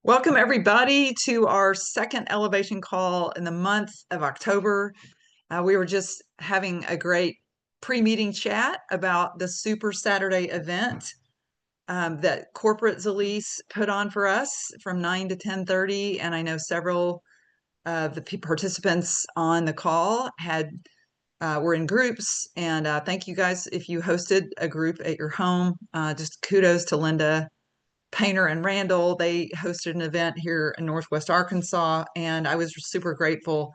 Welcome, everybody, to our second elevation call in the month of October. We were just having a great pre-meeting chat about the Super Saturday event that corporate Zilis put on for us from 9 to 10:30. And I know several of the participants on the call were in groups. And thank you guys if you hosted a group at your home. Just kudos to Linda Painter and Randall. They hosted an event here in Northwest Arkansas, and I was super grateful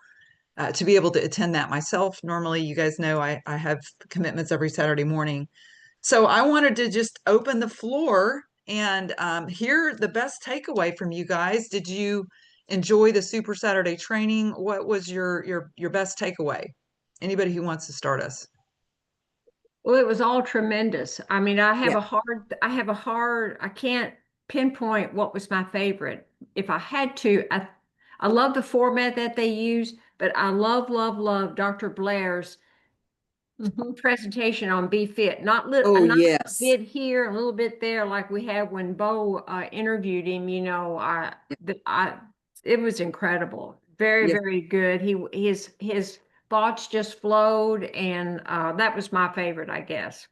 to be able to attend that myself. Normally, you guys know I have commitments every Saturday morning. So I wanted to just open the floor and hear the best takeaway from you guys. Did you enjoy the Super Saturday training? What was your best takeaway? Anybody who wants to start us? Well, it was all tremendous. I mean, Yeah. I can't pinpoint what was my favorite. If I had to, I love the format that they use, but I love Dr. Blair's presentation on Be Fit. Oh, Not a yes. bit here, a little bit there, like we had when Bo interviewed him. It was incredible. Very, Yes. very good. His thoughts just flowed, and that was my favorite, I guess.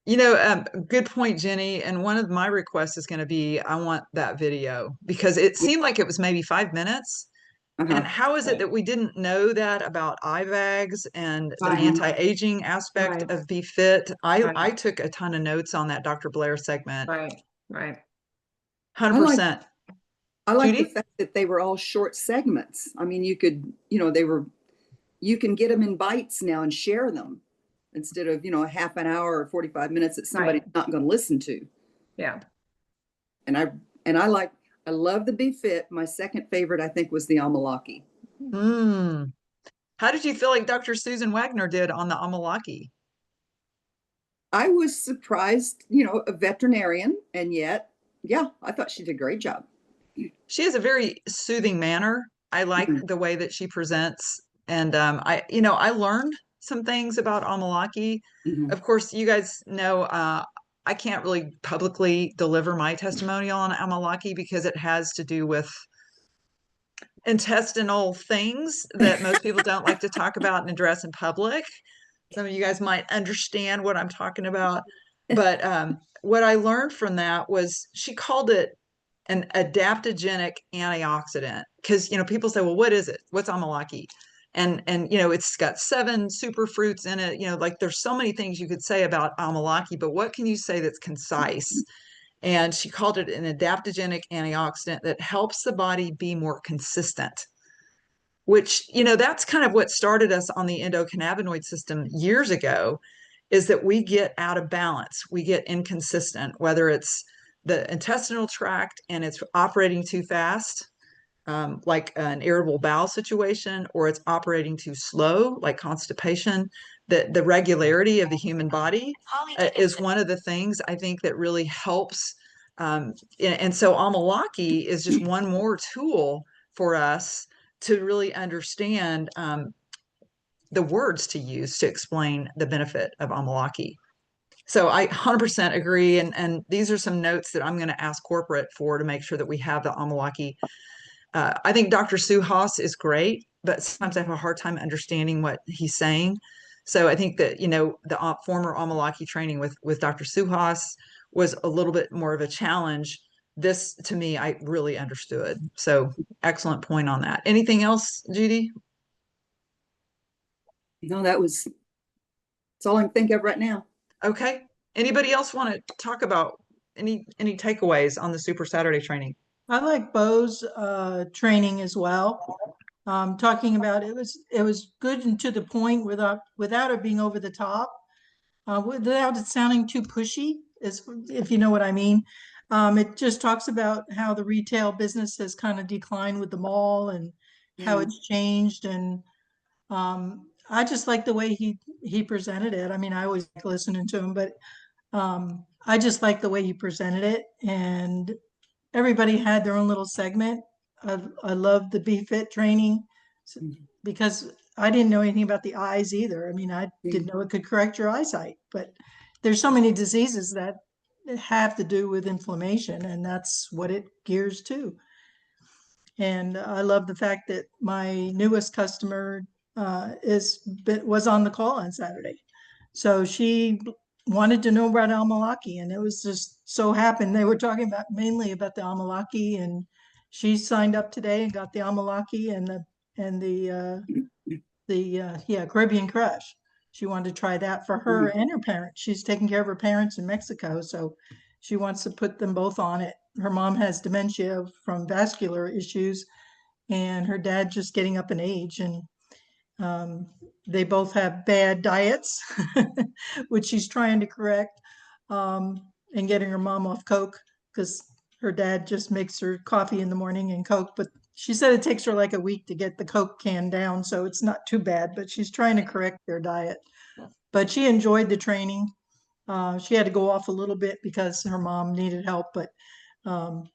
Good point, Jenny. And one of my requests is going to be, I want that video because it seemed like it was maybe 5 minutes. And Uh-huh. how is it that we didn't know that about IVAGs and the Right, anti-aging aspect right, of Be Fit? I right, took a ton of notes on that Dr. Blair segment. right, right. I like 100%. I like the Judy? fact that they were all short segments. I mean, you can get them in bites now and share them instead of, a half an hour or 45 minutes that somebody's Right. not going to listen to. Yeah. And I love the Be Fit. My second favorite, I think, was the Amalaki. Mm. How did you feel like Dr. Susan Wagner did on the Amalaki? I was surprised, a veterinarian, and yet, yeah, I thought she did a great job. She has a very soothing manner. I like Mhm. the way that she presents. And I learned some things about Amalaki. Mhm. Of course, you guys know I can't really publicly deliver my testimonial on Amalaki because it has to do with intestinal things that most people don't like to talk about and address in public. Some of you guys might understand what I'm talking about. But what I learned from that was she called it an adaptogenic antioxidant. Because people say, well, what is it? What's Amalaki? And it's got 7 super fruits in it. Like there's so many things you could say about Amalaki, but what can you say that's concise? And she called it an adaptogenic antioxidant that helps the body be more consistent, which that's kind of what started us on the endocannabinoid system years ago, is that we get out of balance, we get inconsistent, whether it's the intestinal tract and it's operating too fast, like an irritable bowel situation, or it's operating too slow, like constipation. The regularity of the human body is one of the things I think that really helps. And so Amalaki is just one more tool for us to really understand the words to use to explain the benefit of Amalaki. So I 100% agree. And these are some notes that I'm going to ask corporate for to make sure that we have the Amalaki. I think Dr. Suhas is great, but sometimes I have a hard time understanding what he's saying. So I think that, the former Amalaki training with Dr. Suhas was a little bit more of a challenge. This, to me, I really understood. So excellent point on that. Anything else, Judy? No, that's all I can think of right now. Okay. Anybody else want to talk about any takeaways on the Super Saturday training? I like Bo's training as well. Talking about it was good and to the point without it being over the top, without it sounding too pushy, if you know what I mean. It just talks about how the retail business has kind of declined with the mall and how Mm. it's changed, and I just like the way he presented it. I mean, I always like listening to him, but I just like the way he presented it, and everybody had their own little segment. I love the BFit training because I didn't know anything about the eyes either. I mean, I didn't know it could correct your eyesight, but there's so many diseases that have to do with inflammation, and that's what it gears to. And I love the fact that my newest customer was on the call on Saturday. So she wanted to know about Amalaki, and it was just so happened they were talking about mainly about the Amalaki, and she signed up today and got the Amalaki and the Caribbean Crush. She wanted to try that for her and her parents. She's taking care of her parents in Mexico, so she wants to put them both on it. Her mom has dementia from vascular issues, and her dad just getting up in age, and um, they both have bad diets, which she's trying to correct, and getting her mom off Coke because her dad just makes her coffee in the morning and Coke. But she said it takes her like a week to get the Coke can down, so it's not too bad. But she's trying to correct their diet. But she enjoyed the training. She had to go off a little bit because her mom needed help, but um,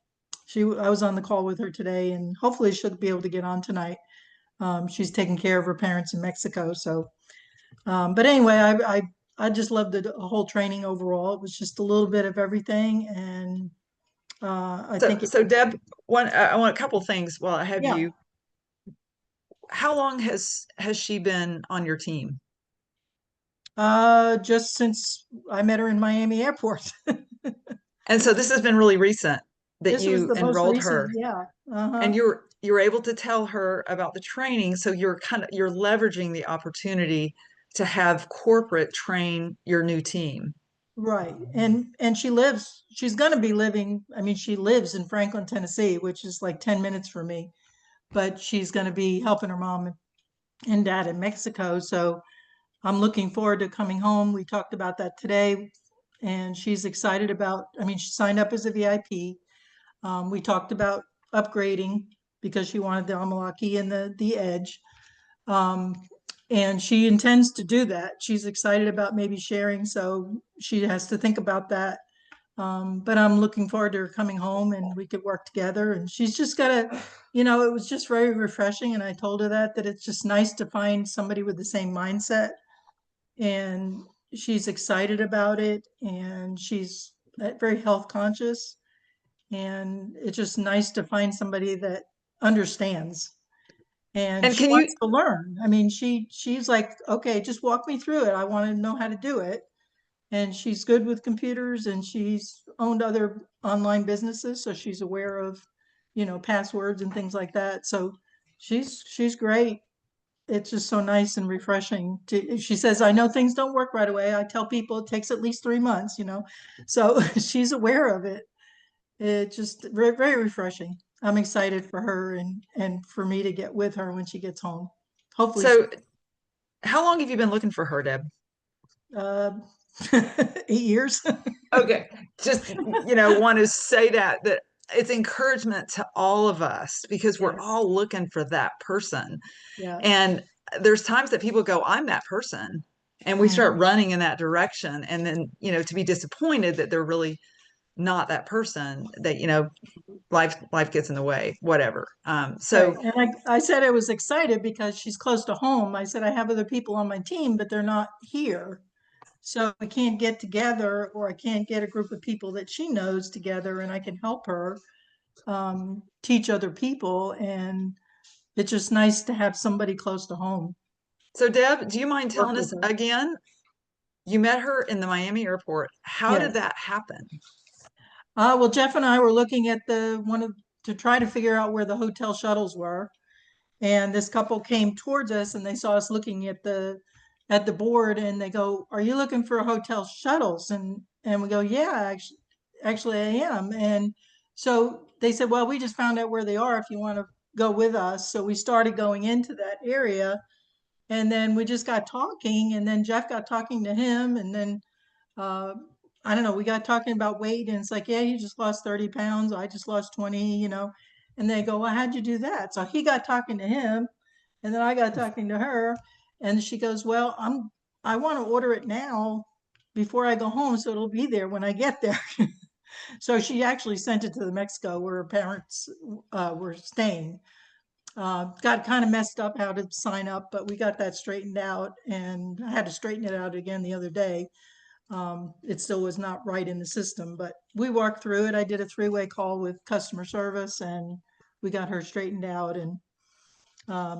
I was on the call with her today, and hopefully she'll be able to get on tonight. She's taking care of her parents in Mexico. So, but anyway, I just loved the whole training overall. It was just a little bit of everything, and I So, think so Deb, I want a couple things while I have yeah. you. How long has she been on your team? Just since I met her in Miami Airport. And so this has been really recent that This was you the most enrolled recent, her, yeah. and you were able to tell her about the training. So you're leveraging the opportunity to have corporate train your new team. Right. And she's gonna be living, I mean, she lives in Franklin, Tennessee, which is like 10 minutes from me, but she's gonna be helping her mom and dad in Mexico. So I'm looking forward to coming home. We talked about that today, and she's excited about, I mean, she signed up as a VIP. We talked about upgrading because she wanted the Amalaki and the Edge. Um, and she intends to do that. She's excited about maybe sharing, so she has to think about that. But I'm looking forward to her coming home and we could work together. And she's just gotta, it was just very refreshing. And I told her that it's just nice to find somebody with the same mindset. And she's excited about it, and she's very health conscious. And it's just nice to find somebody that understands, and And she can you, wants to learn. I mean, she's like, okay, just walk me through it. I want to know how to do it. And she's good with computers, and she's owned other online businesses, so she's aware of, passwords and things like that. So she's great. It's just so nice and refreshing to, she says, I know things don't work right away. I tell people it takes at least 3 months, so she's aware of it. It's just very, very refreshing. I'm excited for her and for me to get with her when she gets home. Hopefully, so how long have you been looking for her, Deb? uh, 8 years. Okay. Just, want to say that it's encouragement to all of us because we're Yes. all looking for that person. Yeah. And there's times that people go, I'm that person. And we start running in that direction. And then, to be disappointed that they're really not that person, that, life gets in the way, whatever. Right. So And I said I was excited because she's close to home. I said I have other people on my team, but they're not here. So I can't get together, or I can't get a group of people that she knows together, and I can help her teach other people. And it's just nice to have somebody close to home. so Deb, do you mind Work telling with us her. again? You met her in the Miami airport. How did Yes. that happen? Well, Jeff and I were looking at to try to figure out where the hotel shuttles were. And this couple came towards us, and they saw us looking at the board, and they go, "Are you looking for hotel shuttles?" And we go, "Yeah, actually I am." And so they said, "Well, we just found out where they are if you want to go with us." So we started going into that area, and then we just got talking, and then Jeff got talking to him, and then uh, I don't know, we got talking about weight, and it's like, yeah, you just lost 30 pounds. I just lost 20. And they go, well, how'd you do that? So he got talking to him, and then I got talking to her, and she goes, well, I want to order it now before I go home, so it'll be there when I get there. So she actually sent it to the Mexico where her parents were staying. Got kind of messed up how to sign up, but we got that straightened out, and I had to straighten it out again the other day. It still was not right in the system, but we walked through it. I did a 3-way call with customer service, and we got her straightened out and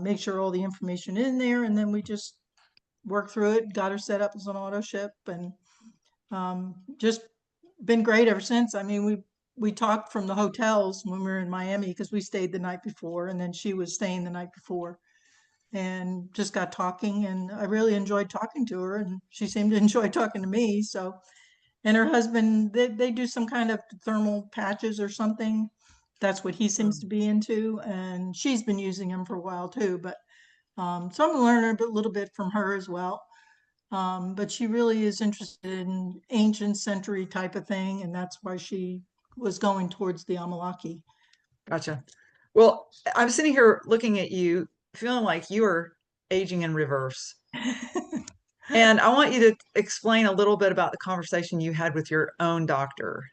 make sure all the information in there. And then we just worked through it, got her set up as an auto ship, and just been great ever since. I mean, we talked from the hotels when we were in Miami because we stayed the night before, and then she was staying the night before, and just got talking. And I really enjoyed talking to her, and she seemed to enjoy talking to me. So, and her husband, they do some kind of thermal patches or something. That's what he seems to be into, and she's been using them for a while too. But so I'm learning a little bit from her as well. But she really is interested in ancient century type of thing, and that's why she was going towards the Amalaki. Gotcha. Well, I'm sitting here looking at you, feeling like you are aging in reverse. And I want you to explain a little bit about the conversation you had with your own doctor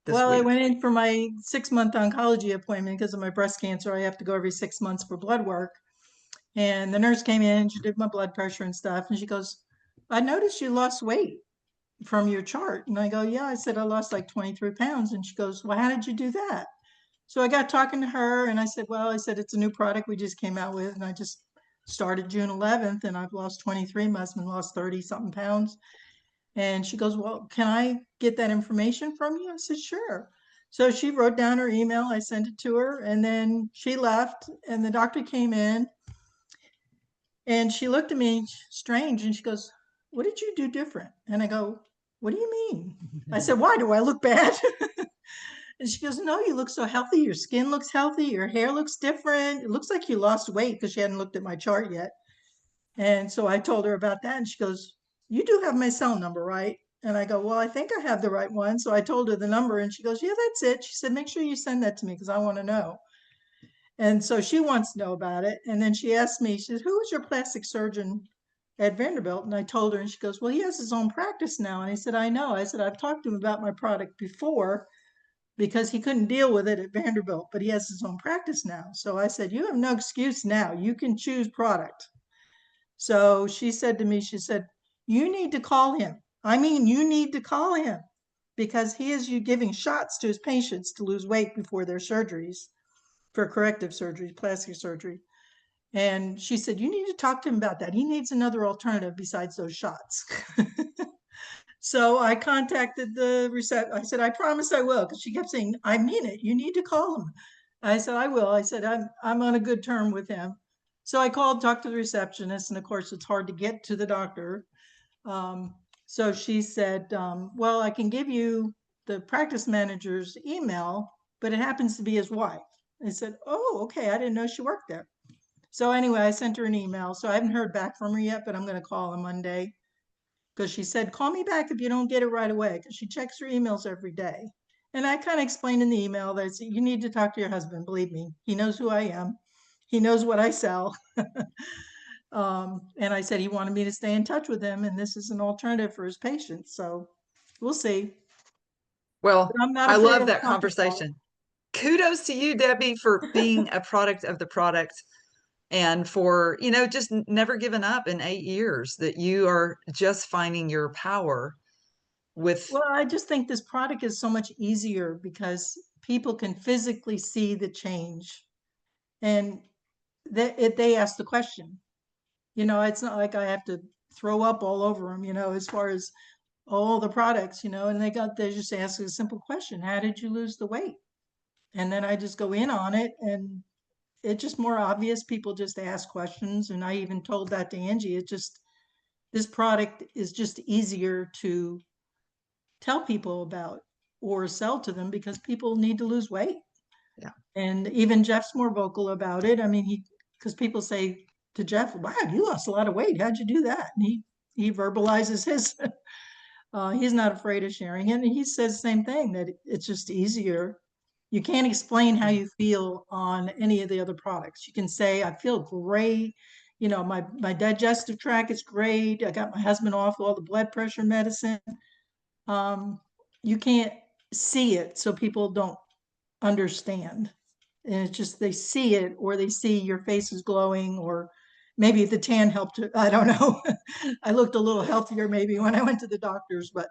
this Well, I week. went in for my 6-month oncology appointment because of my breast cancer. I have to go every 6 months for blood work. And the nurse came in, she did my blood pressure and stuff. And she goes, I noticed you lost weight from your chart. And I go, yeah, I said, I lost like 23 pounds. And she goes, well, how did you do that? So I got talking to her and I said, well, I said, it's a new product we just came out with. And I just started June 11th and I've lost 23, my husband lost 30 something pounds. And she goes, well, can I get that information from you? I said, sure. So she wrote down her email. I sent it to her and then she left and the doctor came in and she looked at me strange and she goes, what did you do different? And I go, what do you mean? I said, why do I look bad? And she goes, no, you look so healthy. Your skin looks healthy. Your hair looks different. It looks like you lost weight because she hadn't looked at my chart yet. And so I told her about that. And she goes, you do have my cell number, right? And I go, well, I think I have the right one. So I told her the number and she goes, yeah, that's it. She said, make sure you send that to me because I want to know. And so she wants to know about it. And then she asked me, she said, who was your plastic surgeon at Vanderbilt? And I told her, and she goes, well, he has his own practice now. And I said, I know. I said, I've talked to him about my product before because he couldn't deal with it at Vanderbilt, but he has his own practice now. So I said, you have no excuse now. You can choose product. So she said to me, she said, you need to call him. I mean, you need to call him because he is you giving shots to his patients to lose weight before their surgeries for corrective surgery, plastic surgery. And she said, you need to talk to him about that. He needs another alternative besides those shots. So I contacted the reception. I said, I promise I will, because she kept saying, I mean it. You need to call him. I said, I will. I said, I'm on a good term with him. So I called, talked to the receptionist, and of course, it's hard to get to the doctor. So she said, well, I can give you the practice manager's email, but it happens to be his wife. I said, oh, okay. I didn't know she worked there. So anyway, I sent her an email. So I haven't heard back from her yet, but I'm going to call on Monday because she said, call me back if you don't get it right away, because she checks her emails every day. And I kind of explained in the email that you need to talk to your husband. Believe me, he knows who I am. He knows what I sell. And I said he wanted me to stay in touch with him, and this is an alternative for his patients. So we'll see. Well, But I'm not I afraid love of that talking about it. conversation. Kudos to you, Debbie, for being a product of the product and for, just never giving up in 8 years, that you are just finding your power with. Well, I just think this product is so much easier because people can physically see the change, and they ask the question. It's not like I have to throw up all over them, as far as all the products, and they just ask a simple question: how did you lose the weight? And then I just go in on it, and it's just more obvious. People just ask questions, and I even told that to Angie. It's just this product is just easier to tell people about or sell to them because people need to lose weight. Yeah. And even Jeff's more vocal about it. I mean, because people say to Jeff, wow, you lost a lot of weight. How'd you do that? And he verbalizes his, he's not afraid of sharing it. And he says the same thing, that it's just easier. You can't explain how you feel on any of the other products. You can say, I feel great. My digestive tract is great. I got my husband off all the blood pressure medicine. You can't see it, so people don't understand. And it's just they see it, or they see your face is glowing, or maybe the tan helped. I don't know. I looked a little healthier maybe when I went to the doctors, but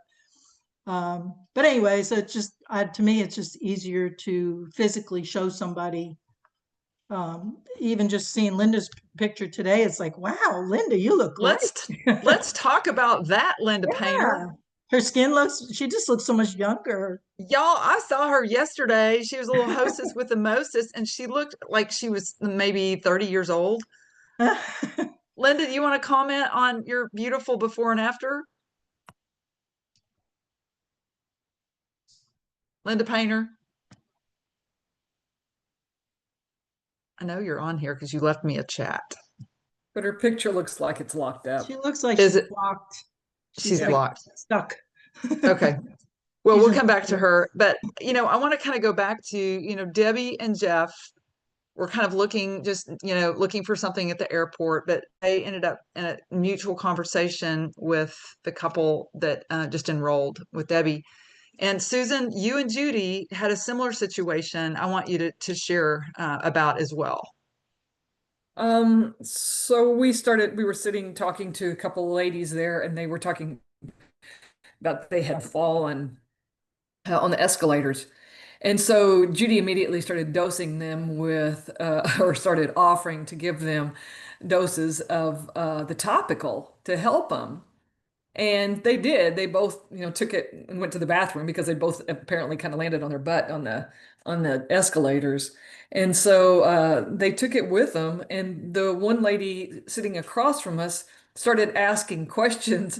anyway, so it's just to me, it's just easier to physically show somebody Even just seeing Linda's picture today, it's like, wow, Linda, you look great. Let's talk about that, Linda Painter. Yeah. Her skin she just looks so much younger. Y'all, I saw her yesterday. She was a little hostess with the mostest, and she looked like she was maybe 30 years old. Linda, do you want to comment on your beautiful before and after? Linda Painter? I know you're on here because you left me a chat. But her picture looks like it's locked up. She looks like Is she's it? blocked. She's like blocked. stuck. Okay. Well, She's we'll in- come back to her. But, I want to kind of go back to, Debbie and Jeff were kind of looking for something at the airport, but they ended up in a mutual conversation with the couple that just enrolled with Debbie. And Susan, you and Judy had a similar situation I want you to share about as well. So we were sitting talking to a couple of ladies there, and they were talking about they had fallen on the escalators. And so Judy immediately started dosing them with, or started offering to give them doses of the topical to help them. And they did. They both, took it and went to the bathroom because they both apparently kind of landed on their butt on the escalators. And so they took it with them. And the one lady sitting across from us started asking questions,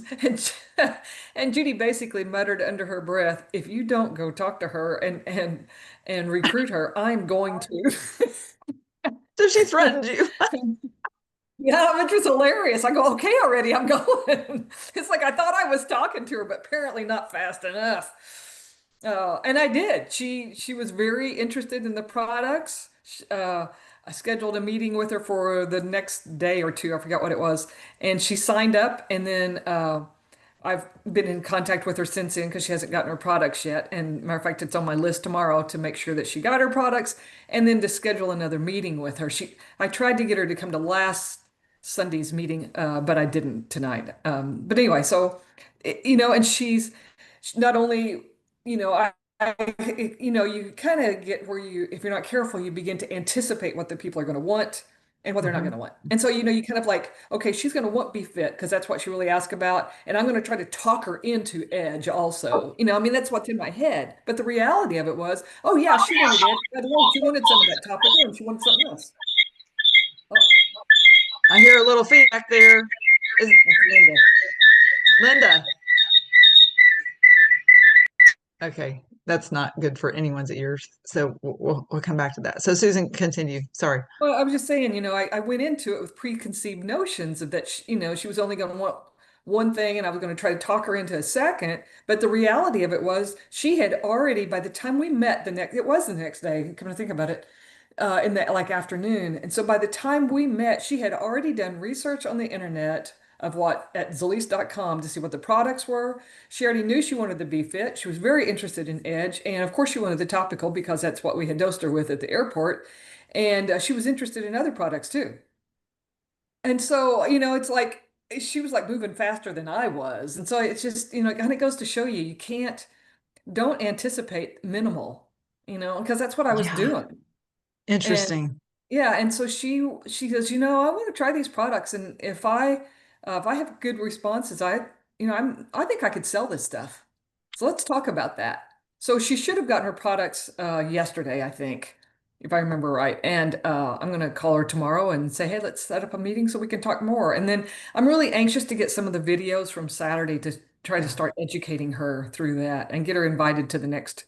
and Judy basically muttered under her breath, "If you don't go talk to her and recruit her, I'm going to." So she threatened you. Yeah, which was hilarious. I go, "Okay, already, I'm going." It's like I thought I was talking to her, but apparently not fast enough. And I did. She was very interested in the products. I scheduled a meeting with her for the next day or two. I forgot what it was, and she signed up. And then I've been in contact with her since then because she hasn't gotten her products yet. And matter of fact, it's on my list tomorrow to make sure that she got her products, and then to schedule another meeting with her. I tried to get her to come to last Sunday's meeting, but I didn't tonight. But anyway, so and she's not only, you kind of get where if you're not careful, you begin to anticipate what the people are going to want and what they're not going to want. And so, you kind of like, okay, she's going to want Be Fit because that's what she really asked about. And I'm going to try to talk her into Edge also. I mean, that's what's in my head. But the reality of it was, oh yeah, she wanted Edge. By the way, she wanted some of that topical and she wanted something else. Oh, I hear a little feedback there. that's Linda. Linda. Okay, that's not good for anyone's ears. So we'll come back to that. So Susan, continue. Sorry. Well, I was just saying, I went into it with preconceived notions of that, she was only going to want one thing and I was going to try to talk her into a second. But the reality of it was she had already, by the time we met it was the next day, come to think about it, in the afternoon. And so by the time we met, she had already done research on the internet at Zilis.com to see what the products were. She already knew she wanted the Be Fit. She was very interested in Edge. And of course she wanted the topical because that's what we had dosed her with at the airport. And she was interested in other products too. And so, it's like she was like moving faster than I was. And so it's just, it kind of goes to show you don't anticipate minimal, because that's what I was doing. And Interesting. yeah, and so she goes, I want to try these products, and if I have good responses, I think I could sell this stuff. So let's talk about that. So she should have gotten her products yesterday, I think, if I remember right. And I'm going to call her tomorrow and say, hey, let's set up a meeting so we can talk more. And then I'm really anxious to get some of the videos from Saturday to try to start educating her through that and get her invited to the next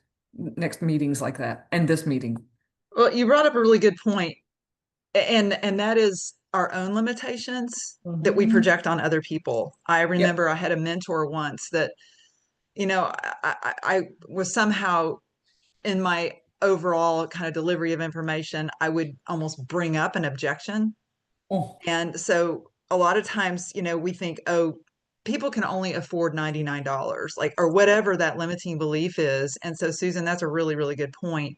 meetings like that and this meeting. Well, you brought up a really good point. And that is our own limitations that we project on other people. I remember I had a mentor once that, I was somehow in my overall kind of delivery of information, I would almost bring up an objection. Oh. And so a lot of times, we think, oh, people can only afford $99, or whatever that limiting belief is. And so, Susan, that's a really, really good point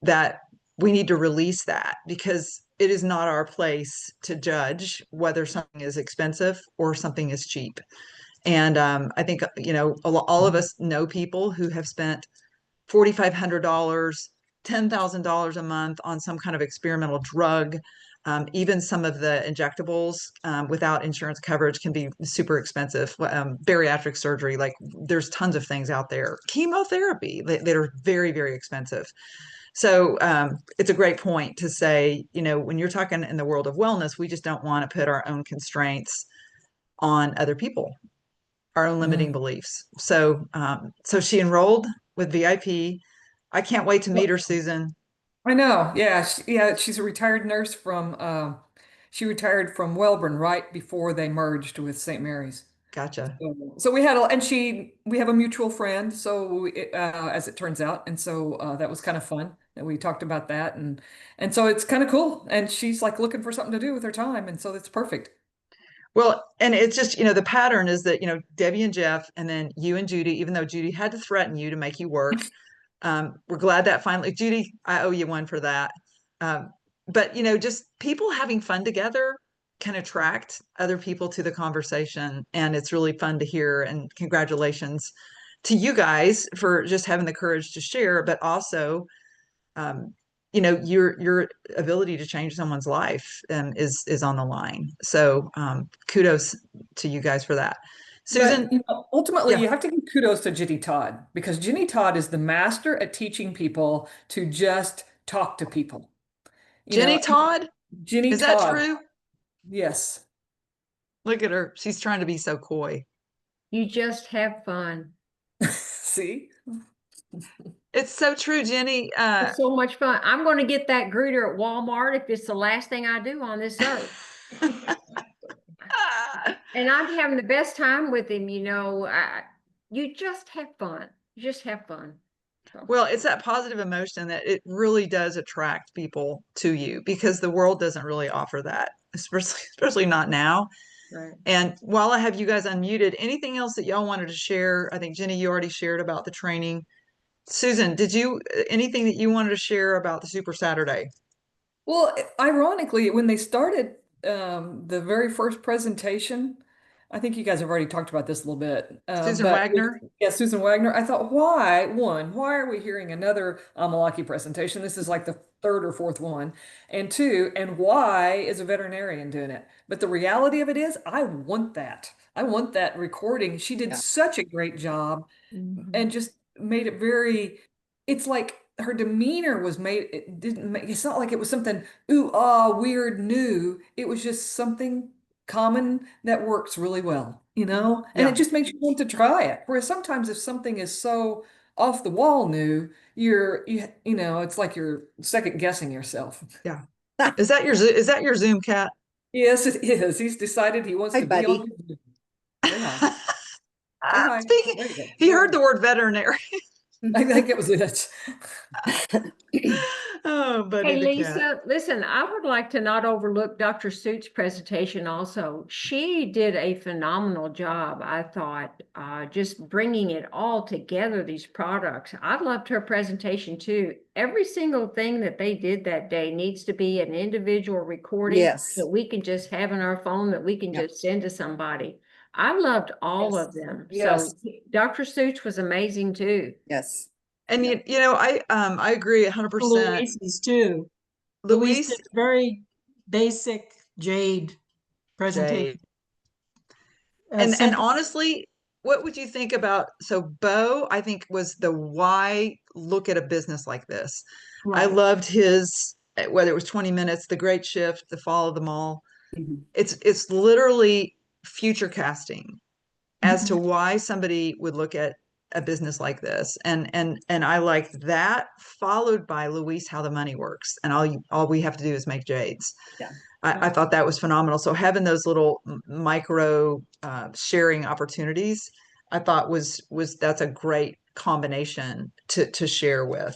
that we need to release that because it is not our place to judge whether something is expensive or something is cheap. And I think, all of us know people who have spent $4,500 $10,000 a month on some kind of experimental drug. Even some of the injectables without insurance coverage can be super expensive. Bariatric surgery, like there's tons of things out there. Chemotherapy that are very, very expensive. So it's a great point to say, when you're talking in the world of wellness, we just don't want to put our own constraints on other people, our own limiting beliefs. So she enrolled with VIP. I can't wait to meet her, Susan. I know. Yeah. She's a retired nurse she retired from Welborn right before they merged with St. Mary's. Gotcha. So we have a mutual friend. So as it turns out, and so that was kind of fun that we talked about that, and so it's kind of cool. And she's like looking for something to do with her time, and so that's perfect. Well, and it's just, the pattern is that, Debbie and Jeff, and then you and Judy, even though Judy had to threaten you to make you work, we're glad that finally, Judy, I owe you one for that. But, just people having fun together can attract other people to the conversation. And it's really fun to hear. And congratulations to you guys for just having the courage to share, but also, your ability to change someone's life is on the line. So kudos to you guys for that. Susan, But, ultimately, yeah. you have to give kudos to Ginny Todd because Ginny Todd is the master at teaching people to just talk to people. Ginny Todd, Ginny is that Todd. true? Yes. Look at her. She's trying to be so coy. You just have fun. See? It's so true, Jenny. It's so much fun. I'm going to get that greeter at Walmart if it's the last thing I do on this earth. And I'm having the best time with him, you just have fun. You just have fun. So. Well, it's that positive emotion that it really does attract people to you because the world doesn't really offer that, especially not now. Right. And while I have you guys unmuted, anything else that y'all wanted to share? I think, Jenny, you already shared about the training. Susan, anything that you wanted to share about the Super Saturday? Well, ironically, when they started the very first presentation, I think you guys have already talked about this a little bit. Susan Wagner? Yeah, Susan Wagner. I thought, why are we hearing another Amalaki presentation? This is like the third or fourth one. And two, and why is a veterinarian doing it? But the reality of it is, I want that. I want that recording. She did such a great job and just made it it's like her demeanor was made, it's not like it was something, weird, new. It was just something common that works really well, and it just makes you want to try it. Whereas sometimes if something is so off the wall new, it's like you're second guessing yourself. Yeah. Is that your Zoom cat? Yes, it is. He's decided he wants to be on Zoom. Yeah. He heard the word veterinary. I think it was it. Oh, buddy. Hey, Lisa, listen, I would like to not overlook Dr. Suit's presentation also. She did a phenomenal job, I thought, just bringing it all together, these products. I loved her presentation too. Every single thing that they did that day needs to be an individual recording that we can just have in our phone that we can just send to somebody. I loved all of them. Yes. So Dr. Suits was amazing too. Yes. And I agree 100%. Louise's too. Louise did a very basic jade presentation. And honestly, what would you think about, so Bo, I think, was the why look at a business like this. Right. I loved his, whether it was 20 minutes, the great shift, the fall of them all. It's literally future casting as to why somebody would look at a business like this. And I like that, followed by Luis, how the money works. And all we have to do is make jades. Yeah. I thought that was phenomenal. So having those little micro sharing opportunities, I thought that's a great combination to share with.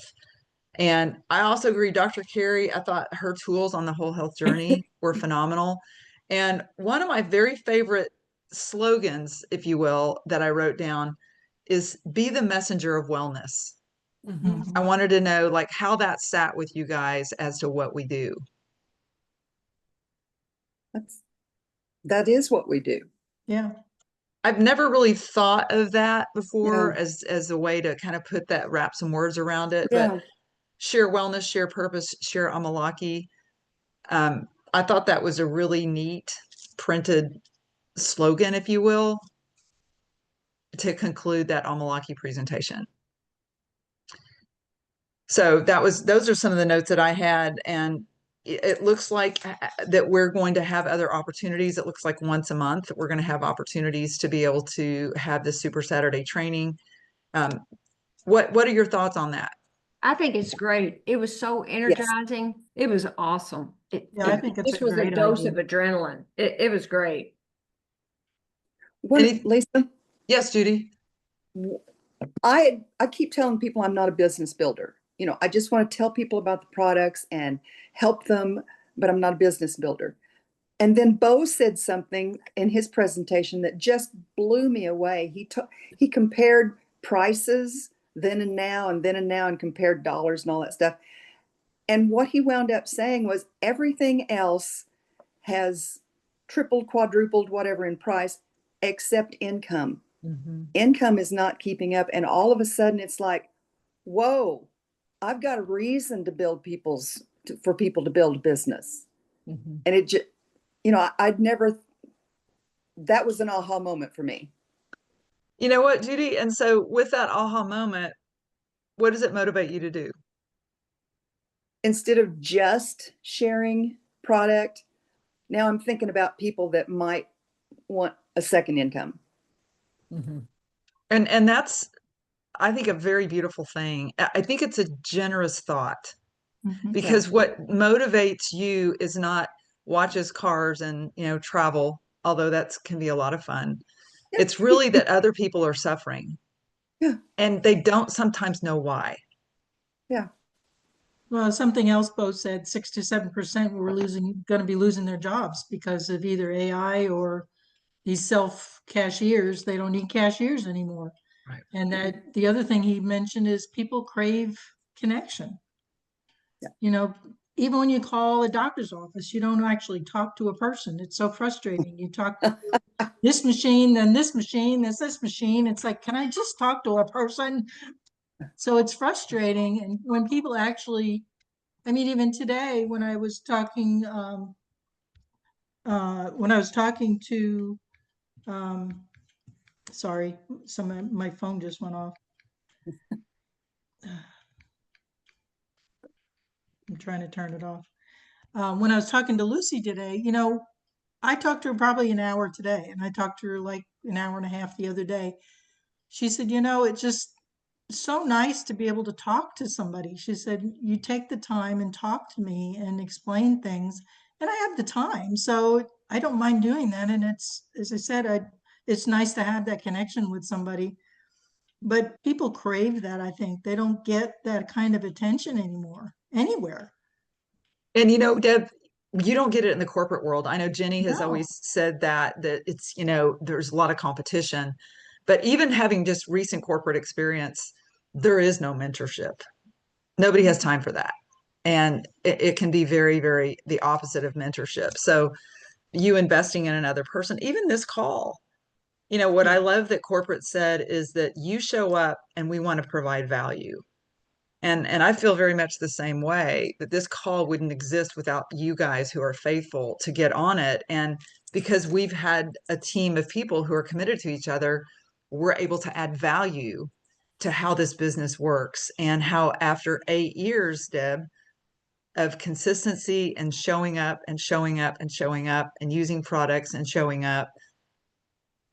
And I also agree, Dr. Carey, I thought her tools on the whole health journey were phenomenal. And one of my very favorite slogans, if you will, that I wrote down is be the messenger of wellness. I wanted to know like how that sat with you guys as to what we do. That is what we do. Yeah. I've never really thought of that before as a way to kind of wrap some words around it. But share wellness, share purpose, share Amalaki. I thought that was a really neat printed slogan, if you will, to conclude that Amalaki presentation. So those are some of the notes that I had, and it looks like that we're going to have other opportunities. It looks like once a month we're going to have opportunities to be able to have the Super Saturday training. What are your thoughts on that? I think it's great. It was so energizing. It was awesome. Yeah, I think it's this a was a great dose idea. of adrenaline. It was great. Lisa, Yes, Judy. I keep telling people I'm not a business builder. You know, I just want to tell people about the products and help them, but I'm not a business builder. And then Bo said something in his presentation that just blew me away. He compared prices then and now and compared dollars and all that stuff. And what he wound up saying was everything else has tripled, quadrupled, whatever in price, except income. Mm-hmm. Income is not keeping up. And all of a sudden it's like, whoa, I've got a reason to build for people to build a business. Mm-hmm. And it just, you know, that was an aha moment for me. You know what, Judy? And so with that aha moment, what does it motivate you to do? Instead of just sharing product, now I'm thinking about people that might want a second income. Mm-hmm. And that's, I think, a very beautiful thing. I think it's a generous thought, because what motivates you is not watches, cars, and travel, although that can be a lot of fun. Yeah. It's really that other people are suffering, Yeah. and they don't sometimes know why. Yeah. Well, something else Bo said, 6 to 7% were going to be losing their jobs because of either AI or these self cashiers. They don't need cashiers anymore. Right. And that the other thing he mentioned is people crave connection. Yeah. You know, even when you call a doctor's office, you don't actually talk to a person. It's so frustrating. You talk to this machine, then this machine, there's this machine. It's like, can I just talk to a person? So it's frustrating. And when people actually, I mean, even today when I was talking to sorry, my phone just went off. I'm trying to turn it off. When I was talking to Lucy today, I talked to her probably an hour today, and I talked to her like an hour and a half the other day. She said, it's just so nice to be able to talk to somebody. She said, you take the time and talk to me and explain things, and I have the time, so I don't mind doing that. And it's, as I said, it's nice to have that connection with somebody. But people crave that. I think they don't get that kind of attention anymore anywhere. And Deb, you don't get it in the corporate world. I know Jenny has No. always said that it's, there's a lot of competition, but even having just recent corporate experience, there is no mentorship. Nobody has time for that. And it can be very, very the opposite of mentorship. So you investing in another person, even this call, what I love that corporate said is that you show up and we want to provide value. And I feel very much the same way, that this call wouldn't exist without you guys who are faithful to get on it. And because we've had a team of people who are committed to each other, we're able to add value to how this business works, and how after 8 years, Deb, of consistency and showing up and showing up and showing up and using products and showing up,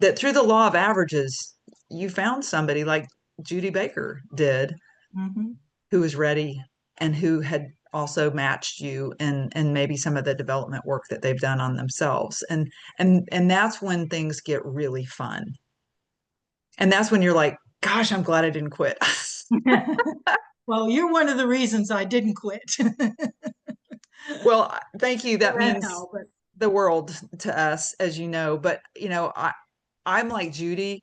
that through the law of averages, you found somebody like Judy Baker did, Mm-hmm. who was ready and who had also matched you and maybe some of the development work that they've done on themselves. And that's when things get really fun. And that's when you're like, gosh, I'm glad I didn't quit. Well, you're one of the reasons I didn't quit. Well, thank you. That means Anyhow, but the world to us, as you know. But I'm like Judy,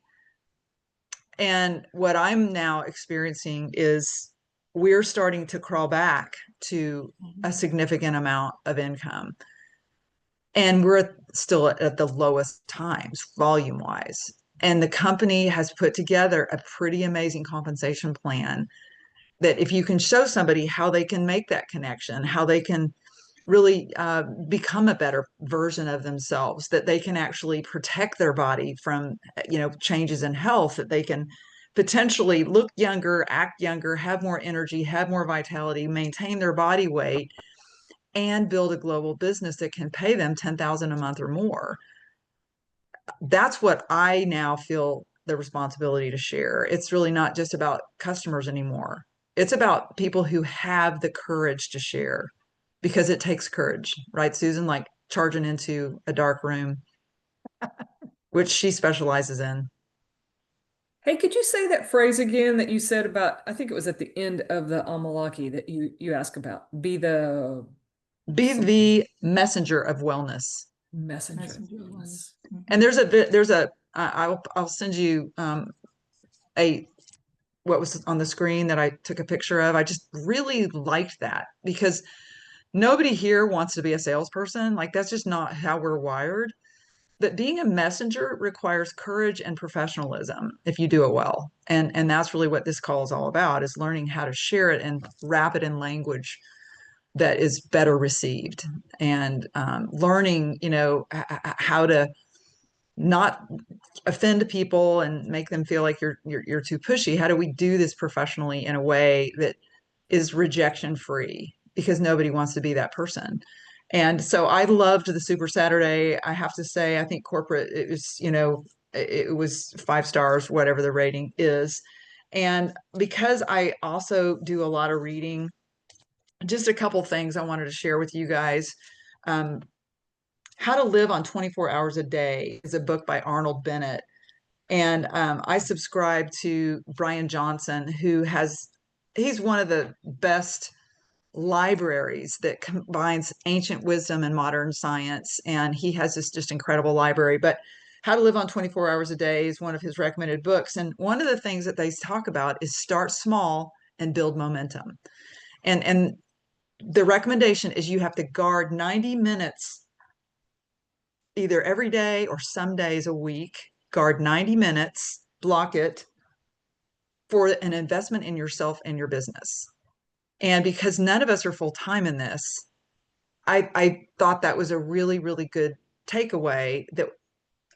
and what I'm now experiencing is we're starting to crawl back to a significant amount of income. And we're still at the lowest times, volume wise. And the company has put together a pretty amazing compensation plan that if you can show somebody how they can make that connection, how they can really become a better version of themselves, that they can actually protect their body from, changes in health, that they can potentially look younger, act younger, have more energy, have more vitality, maintain their body weight, and build a global business that can pay them $10,000 a month or more. That's what I now feel the responsibility to share. It's really not just about customers anymore. It's about people who have the courage to share, because it takes courage, right, Susan? Like charging into a dark room, which she specializes in. Hey, could you say that phrase again that you said about, I think it was at the end of the Amalaki that you asked about, be the Be the messenger of wellness. messenger of Messenger wellness. And I'll send you a what was on the screen that I took a picture of. I just really liked that, because nobody here wants to be a salesperson. Like, that's just not how we're wired. But being a messenger requires courage and professionalism if you do it well. And that's really what this call is all about, is learning how to share it and wrap it in language that is better received, and learning, how to not offend people and make them feel like you're too pushy. How do we do this professionally in a way that is rejection free? Because nobody wants to be that person. And so I loved the Super Saturday. I have to say, I think corporate, it was, it was 5 stars, whatever the rating is. And because I also do a lot of reading, just a couple things I wanted to share with you guys. Um, How to Live on 24 Hours a Day is a book by Arnold Bennett. And I subscribe to Brian Johnson, he's one of the best libraries that combines ancient wisdom and modern science. And he has this just incredible library. But How to Live on 24 Hours a Day is one of his recommended books. And one of the things that they talk about is start small and build momentum. And the recommendation is you have to guard 90 minutes either every day or some days a week. Guard 90 minutes, block it for an investment in yourself and your business. And because none of us are full time in this, I thought that was a really, really good takeaway, that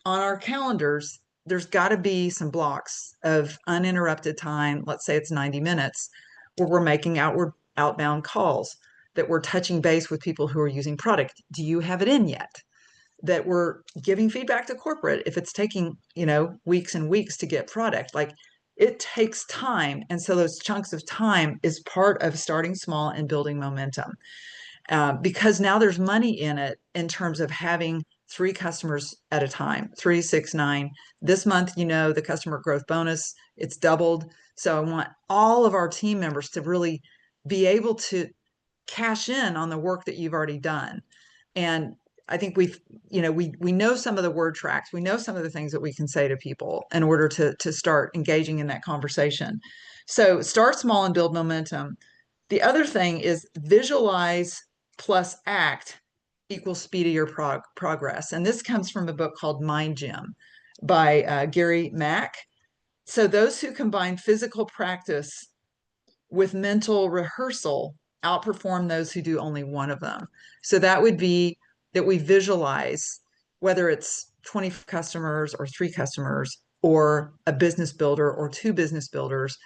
on our calendars, there's got to be some blocks of uninterrupted time. Let's say it's 90 minutes where we're making outbound calls, that we're touching base with people who are using product. Do you have it in yet? That we're giving feedback to corporate if it's taking, weeks and weeks to get product. Like, it takes time. And so those chunks of time is part of starting small and building momentum. Because now there's money in it, in terms of having 3 customers at a time, 3, 6, 9. This month, the customer growth bonus, it's doubled. So I want all of our team members to really be able to cash in on the work that you've already done. And I think we know some of the word tracks. We know some of the things that we can say to people in order to start engaging in that conversation. So start small and build momentum. The other thing is visualize plus act equals speed of your progress. And this comes from a book called Mind Gym by Gary Mack. So those who combine physical practice with mental rehearsal outperform those who do only one of them. So that would be that we visualize, whether it's 20 customers or 3 customers or a business builder or 2 business builders,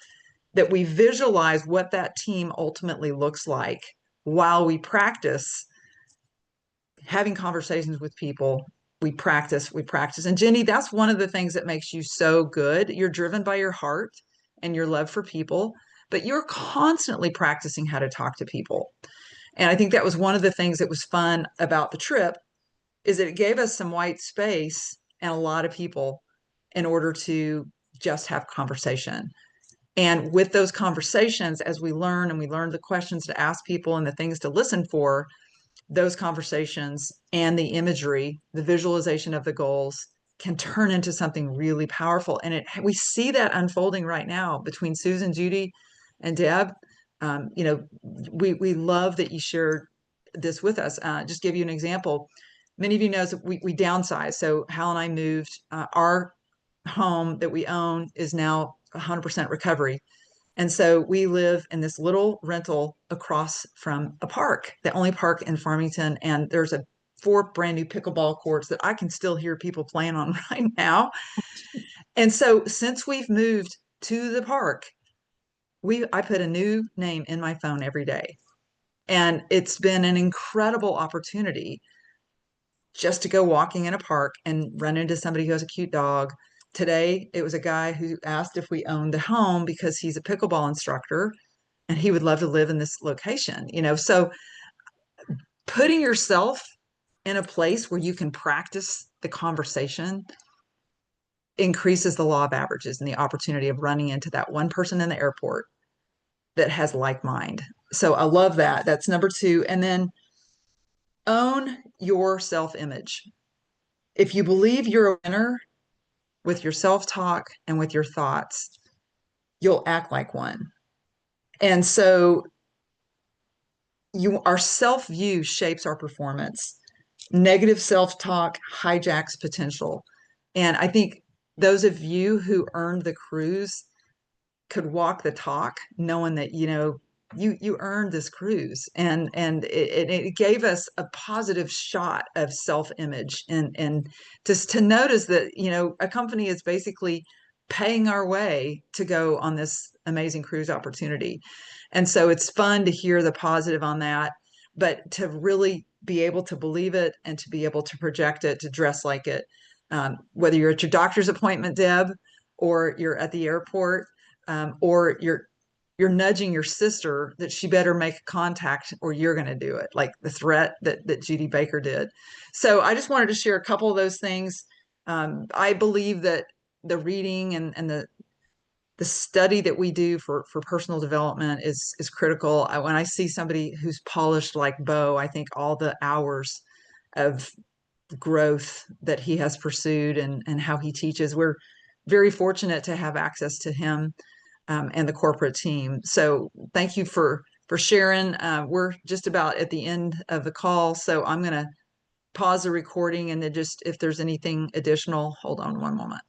that we visualize what that team ultimately looks like while we practice having conversations with people. We practice. And Jenny, that's one of the things that makes you so good. You're driven by your heart and your love for people, but you're constantly practicing how to talk to people. And I think that was one of the things that was fun about the trip, is that it gave us some white space and a lot of people in order to just have conversation. And with those conversations, as we learn and we learn the questions to ask people and the things to listen for, those conversations and the imagery, the visualization of the goals, can turn into something really powerful. And we see that unfolding right now between Susan, Judy, and Deb. We love that you shared this with us. Just give you an example. Many of you know that we downsized. So Hal and I moved. Our home that we own is now 100% recovery. And so we live in this little rental across from a park, the only park in Farmington. And there's 4 brand new pickleball courts that I can still hear people playing on right now. And so since we've moved to the park, I put a new name in my phone every day. And it's been an incredible opportunity just to go walking in a park and run into somebody who has a cute dog. Today, it was a guy who asked if we owned a home because he's a pickleball instructor and he would love to live in this location, you know. So putting yourself in a place where you can practice the conversation increases the law of averages and the opportunity of running into that one person in the airport that has like mind. So I love that. That's number 2. And then own your self-image. If you believe you're a winner with your self-talk and with your thoughts, you'll act like one. And so our self-view shapes our performance. Negative self-talk hijacks potential. And I think those of you who earned the cruise could walk the talk, knowing that, you know, you earned this cruise, and it gave us a positive shot of self-image, and just to notice that, you know, a company is basically paying our way to go on this amazing cruise opportunity. And so it's fun to hear the positive on that, but to really be able to believe it and to be able to project it, to dress like it, whether you're at your doctor's appointment, Deb, or you're at the airport, or you're nudging your sister that she better make contact or you're going to do it, like the threat that Judy Baker did. So I just wanted to share a couple of those things. I believe that the reading and the study that we do for personal development is critical. When I see somebody who's polished like Bo, I think all the hours of growth that he has pursued and how he teaches. We're very fortunate to have access to him and the corporate team. So thank you for sharing. We're just about at the end of the call, so I'm going to pause the recording, and then just if there's anything additional, hold on one moment.